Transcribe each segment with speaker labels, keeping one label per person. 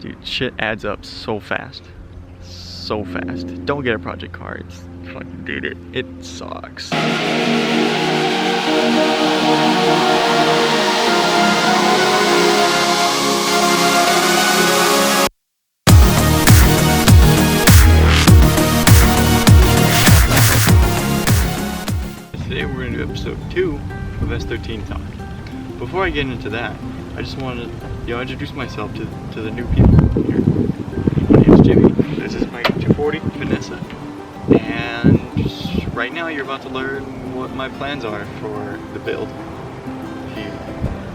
Speaker 1: Dude, shit adds up so fast. So fast. Don't get a project car. It's fucking, dude, it sucks. Today we're going to do episode 2 of S13 Talk. Before I get into that, I just want to introduce myself to the new people here. My name is Jimmy. This is my 240, Vanessa. And right now you're about to learn what my plans are for the build. If you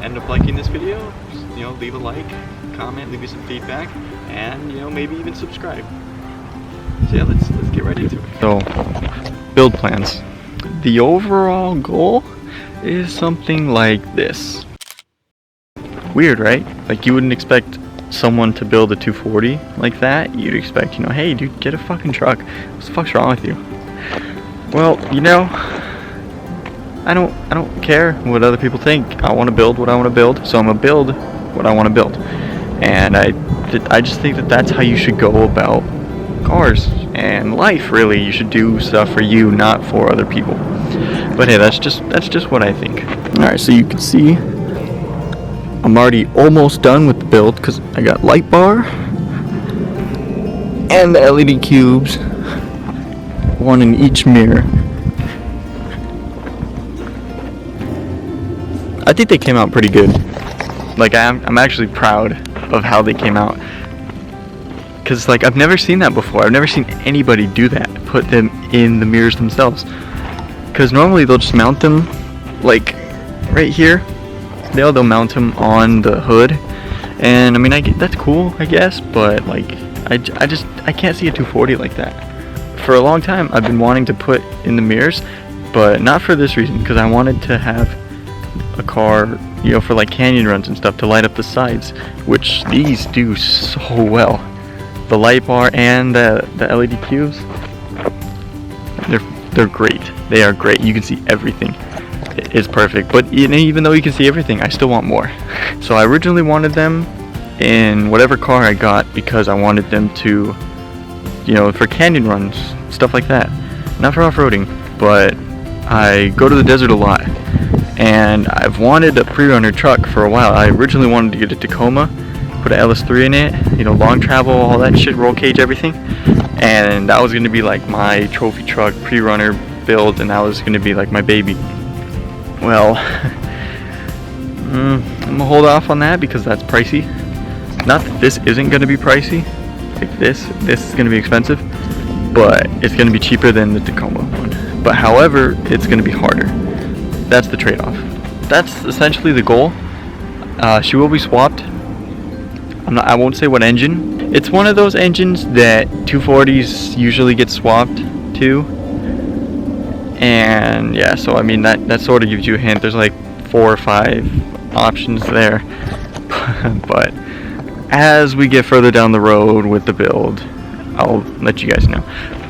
Speaker 1: end up liking this video, just, leave a like, comment, leave me some feedback, and maybe even subscribe. So yeah, let's get right into it. So, build plans. The overall goal is something like this. Weird, right? Like, you wouldn't expect someone to build a 240 like that. You'd expect, hey dude, get a fucking truck. What the fuck's wrong with you? Well, I don't care what other people think. I want to build what I want to build, so I'm gonna build what I want to build. And I just think that that's how you should go about cars and life, really. You should do stuff for you, not for other people. But hey, that's just what I think. Alright, so you can see I'm already almost done with the build because I got light bar and the LED cubes, one in each mirror. I think they came out pretty good. Like, I'm actually proud of how they came out. Because, I've never seen that before. I've never seen anybody do that. Put them in the mirrors themselves. Because normally they'll just mount them, right here. They'll mount them on the hood. And, that's cool, I guess. But, I can't see a 240 like that. For a long time, I've been wanting to put in the mirrors. But not for this reason. Because I wanted to have a car, for, canyon runs and stuff to light up the sides. Which these do so well. The light bar and the LED cubes, they're great. They are great. You can see everything. It's perfect. But even though you can see everything, I still want more. So I originally wanted them in whatever car I got because I wanted them to, for canyon runs, stuff like that. Not for off-roading, but I go to the desert a lot. And I've wanted a prerunner truck for a while. I originally wanted to get a Tacoma, put an LS3 in it, long travel, all that shit, roll cage, everything. And that was going to be my trophy truck, prerunner build, and that was going to be my baby. Well, I'm going to hold off on that because that's pricey. Not that this isn't going to be pricey. This is going to be expensive, but it's going to be cheaper than the Tacoma one. But however, it's going to be harder. That's the trade-off. That's essentially the goal. She will be swapped. I won't say what engine. It's one of those engines that 240s usually get swapped to. And yeah, so that sort of gives you a hint. There's 4 or 5 options there. But as we get further down the road with the build, I'll let you guys know.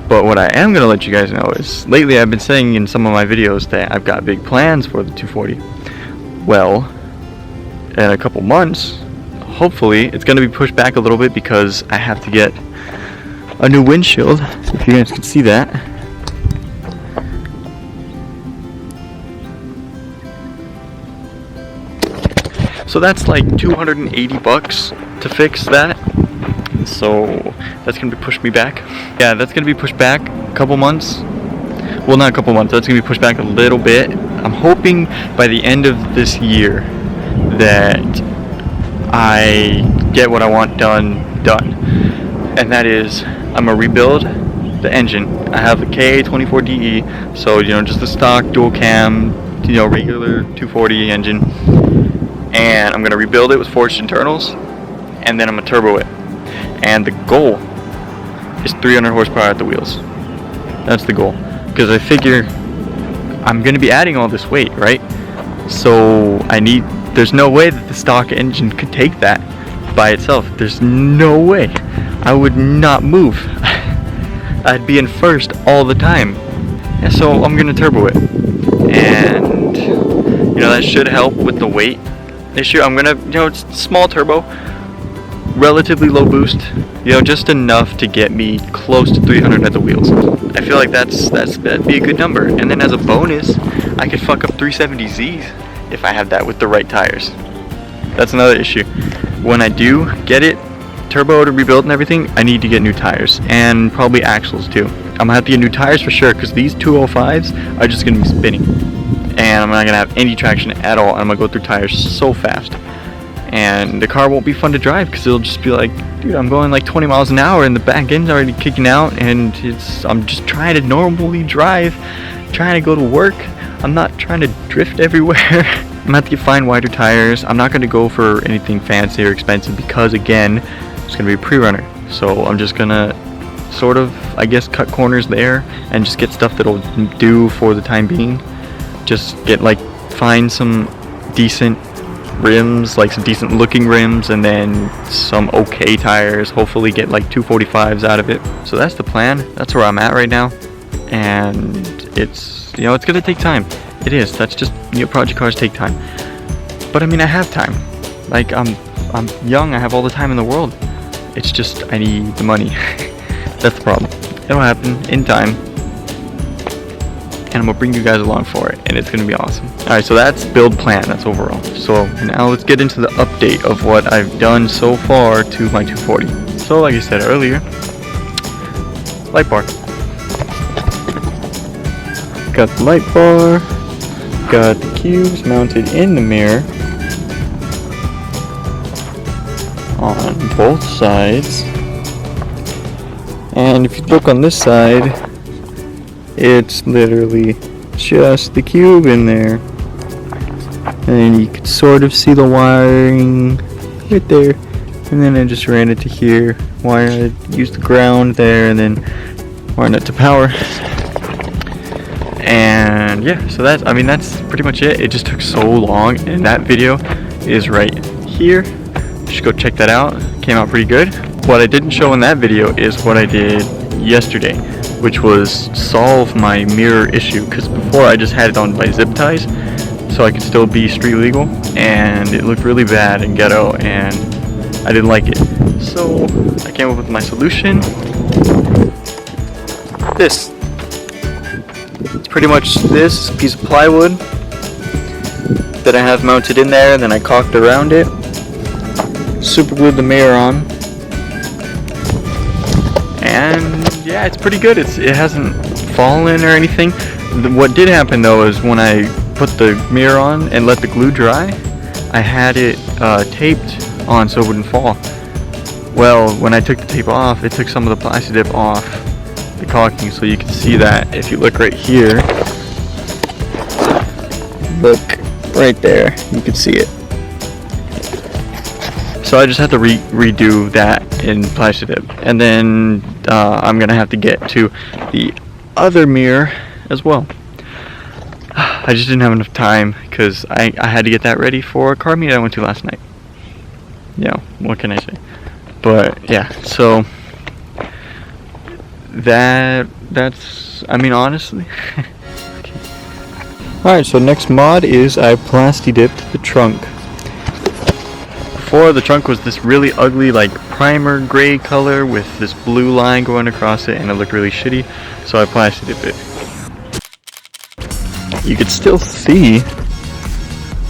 Speaker 1: But what I am going to let you guys know is, lately I've been saying in some of my videos that I've got big plans for the 240. Well, in a couple months, hopefully it's going to be pushed back a little bit because I have to get a new windshield, if you guys can see that. So that's $280 to fix that. So that's going to be pushed me back. Yeah, that's going to be pushed back a couple months. Well, not a couple months, that's going to be pushed back a little bit. I'm hoping by the end of this year that I get what I want done. And that is, I'm going to rebuild the engine. I have a KA24DE, so just the stock dual cam, regular 240 engine. And I'm going to rebuild it with forged internals, and then I'm going to turbo it. And the goal is 300 horsepower at the wheels. That's the goal. Because I figure I'm going to be adding all this weight, right? So there's no way that the stock engine could take that by itself. There's no way. I would not move. I'd be in first all the time. Yeah, so I'm going to turbo it. And, that should help with the weight issue. I'm going to, it's small turbo. relatively low boost, you know, just enough to get me close to 300 at the wheels. I feel like that'd be a good number. And then as a bonus, I could fuck up 370Zs if I have that with the right tires. That's another issue. When I do get it turbo to rebuild and everything, I need to get new tires and probably axles too. I'm gonna have to get new tires for sure, because these 205s are just gonna be spinning and I'm not gonna have any traction at all. I'm gonna go through tires so fast, and the car won't be fun to drive because it'll just be like, dude, I'm going like 20 miles an hour and the back end's already kicking out, and I'm just trying to normally drive, trying to go to work. I'm not trying to drift everywhere. I'm gonna have to find wider tires. I'm not gonna go for anything fancy or expensive because, again, it's gonna be a pre-runner. So I'm just gonna sort of, I guess, cut corners there and just get stuff that'll do for the time being. Just find some decent rims, like some decent looking rims, and then some okay tires. Hopefully get like 245s out of it. So that's the plan. That's where I'm at right now, and it's, you know, it's gonna take time. It is. That's just, you know, project cars take time. But I mean, I have time. Like, I'm young. I have all the time in the world. It's just I need the money. That's the problem. It'll happen in time, and I'm gonna bring you guys along for it, and it's gonna be awesome. Alright, so that's build plan, that's overall. So now let's get into the update of what I've done so far to my 240. So like I said earlier, light bar. Got the light bar, got the cubes mounted in the mirror on both sides. And if you look on this side, it's literally just the cube in there, and you can sort of see the wiring right there. And then I just ran it to here, used the ground there, and then wired it to power. And yeah, so that's pretty much it. It just took so long, and that video is right here. You should go check that out. Came out pretty good. What I didn't show in that video is what I did yesterday, which was solve my mirror issue, because before I just had it on by zip ties so I could still be street legal, and it looked really bad and ghetto, and I didn't like it. So I came up with my solution. This. It's pretty much this piece of plywood that I have mounted in there, and then I caulked around it, super glued the mirror on, and yeah, it's pretty good. It hasn't fallen or anything. What did happen though is when I put the mirror on and let the glue dry, I had it taped on so it wouldn't fall. Well, when I took the tape off, it took some of the plastic dip off the caulking, so you can see that if you look right here. Look right there, you can see it. So I just have to redo that in plastic dip, and then I'm gonna have to get to the other mirror as well. I just didn't have enough time because I had to get that ready for a car meet I went to last night. Yeah, what can I say? But yeah, so that's, I mean, honestly. Okay. Alright, so next mod is I plasti dipped the trunk. Before, the trunk was this really ugly, like, primer gray color with this blue line going across it, and it looked really shitty, so I plasti dipped it. You could still see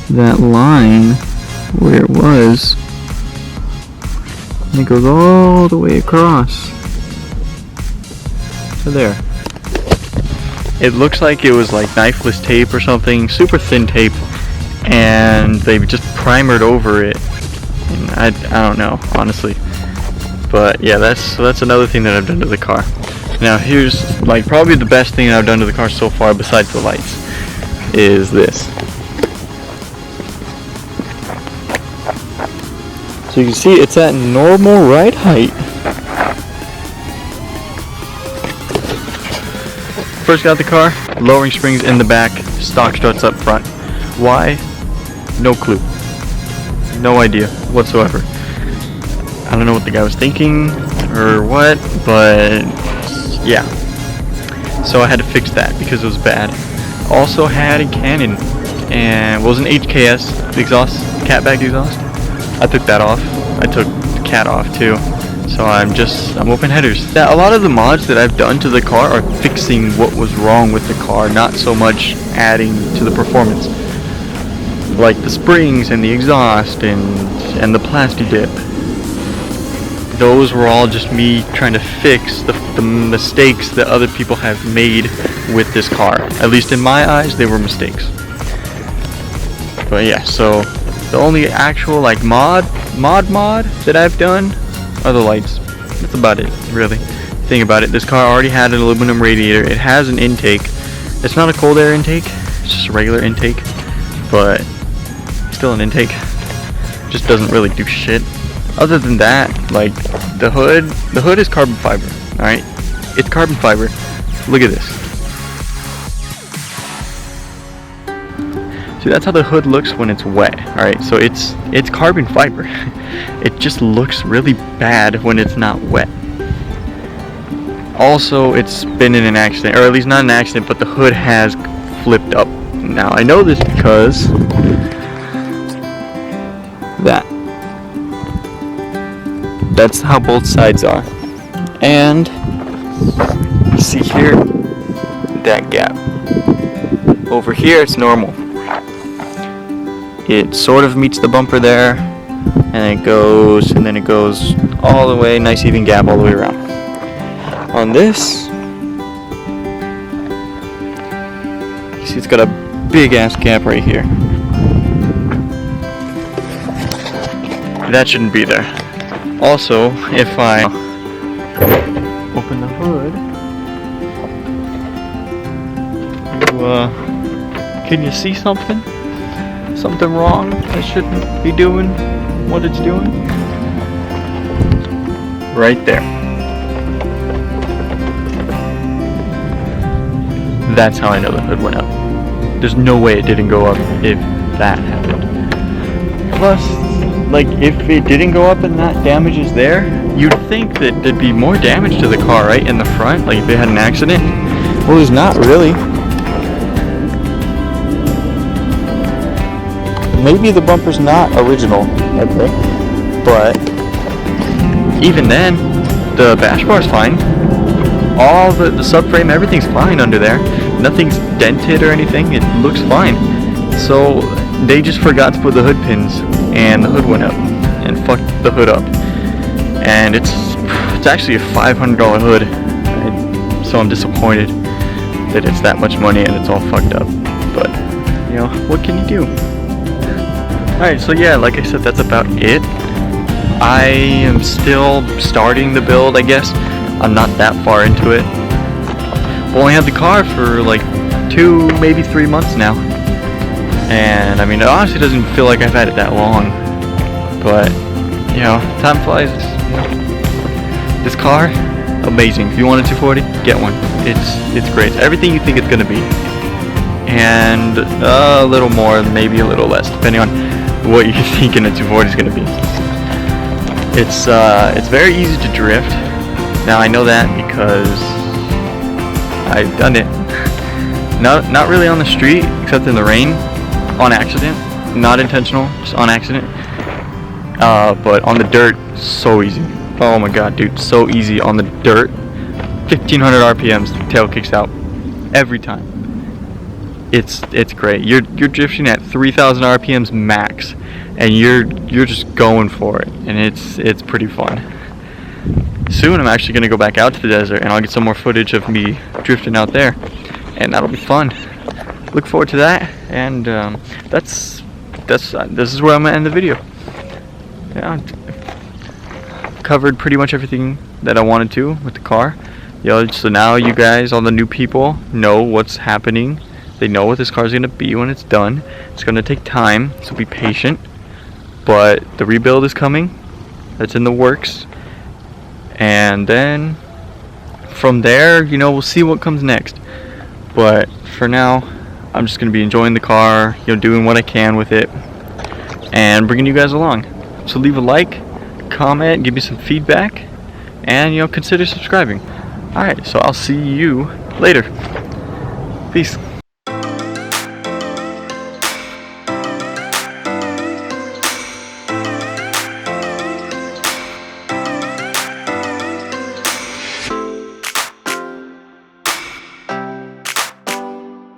Speaker 1: that line where it was, and it goes all the way across to there. It looks like it was like knifeless tape or something, super thin tape, and they just primered over it. And I don't know, honestly. But yeah, that's another thing that I've done to the car. Now here's like probably the best thing I've done to the car so far besides the lights is this. So you can see it's at normal ride height. First got the car, lowering springs in the back, stock struts up front. Why? No clue. No idea whatsoever. I don't know what the guy was thinking or what, but yeah. So I had to fix that because it was bad. Also had a Canon, and it was an HKS exhaust, catback exhaust. I took that off. I took the cat off too. So I'm open headers. Yeah, a lot of the mods that I've done to the car are fixing what was wrong with the car, not so much adding to the performance. Like the springs and the exhaust and the plasti dip. Those were all just me trying to fix the mistakes that other people have made with this car. At least in my eyes, they were mistakes. But yeah, so the only actual like mod that I've done are the lights. That's about it, really. Think about it. This car already had an aluminum radiator. It has an intake. It's not a cold air intake. It's just a regular intake, but still an intake. Just doesn't really do shit. Other than that, like the hood is carbon fiber. All right, it's carbon fiber. Look at this. See, that's how the hood looks when it's wet. All right, so it's carbon fiber. It just looks really bad when it's not wet. Also, it's been in an accident, or at least not an accident, but the hood has flipped up. Now, I know this because that's how both sides are. And you see here, that gap. Over here, it's normal. It sort of meets the bumper there, and it goes, and then it goes all the way, nice even gap all the way around. On this, you see it's got a big ass gap right here. That shouldn't be there. Also, if I open the hood, can you see something? Something wrong that shouldn't be doing what it's doing? Right there. That's how I know the hood went up. There's no way it didn't go up if that happened. Plus, like, if it didn't go up and that damage is there, you'd think that there'd be more damage to the car, right, in the front, like if they had an accident. Well, there's not really. Maybe the bumper's not original, okay, but even then, the bash bar's fine. All the subframe, everything's fine under there. Nothing's dented or anything. It looks fine. So they just forgot to put the hood pins, and the hood went up and fucked the hood up. And it's actually a $500 hood. So I'm disappointed that it's that much money and it's all fucked up. But you know, what can you do? Alright, so yeah, like I said, that's about it. I am still starting the build, I guess. I'm not that far into it. I've only had the car for like 2, maybe 3 months now. And I mean, it honestly doesn't feel like I've had it that long. But, you know, time flies. You know. This car, amazing. If you want a 240, get one. It's great. It's everything you think it's going to be. And a little more, maybe a little less, depending on what you're thinking a 240 is going to be. It's very easy to drift. Now I know that because I've done it. Not really on the street, except in the rain, on accident. Not intentional, just on accident. But on the dirt, so easy. Oh my god, dude, so easy on the dirt. 1500 RPMs, tail kicks out every time. It's great. You're drifting at 3000 RPMs max, and you're just going for it, and it's pretty fun. Soon I'm actually gonna go back out to the desert, and I'll get some more footage of me drifting out there, and that'll be fun. Look forward to that, and this is where I'm gonna end the video. Yeah, covered pretty much everything that I wanted to with the car. So now you guys, all the new people, know what's happening. They know what this car is going to be when it's done. It's going to take time, so be patient. But the rebuild is coming. That's in the works. And then from there, you know, we'll see what comes next. But for now, I'm just going to be enjoying the car, you know, doing what I can with it, and bringing you guys along. So leave a like, comment, give me some feedback, and, you know, consider subscribing. Alright, so I'll see you later. Peace.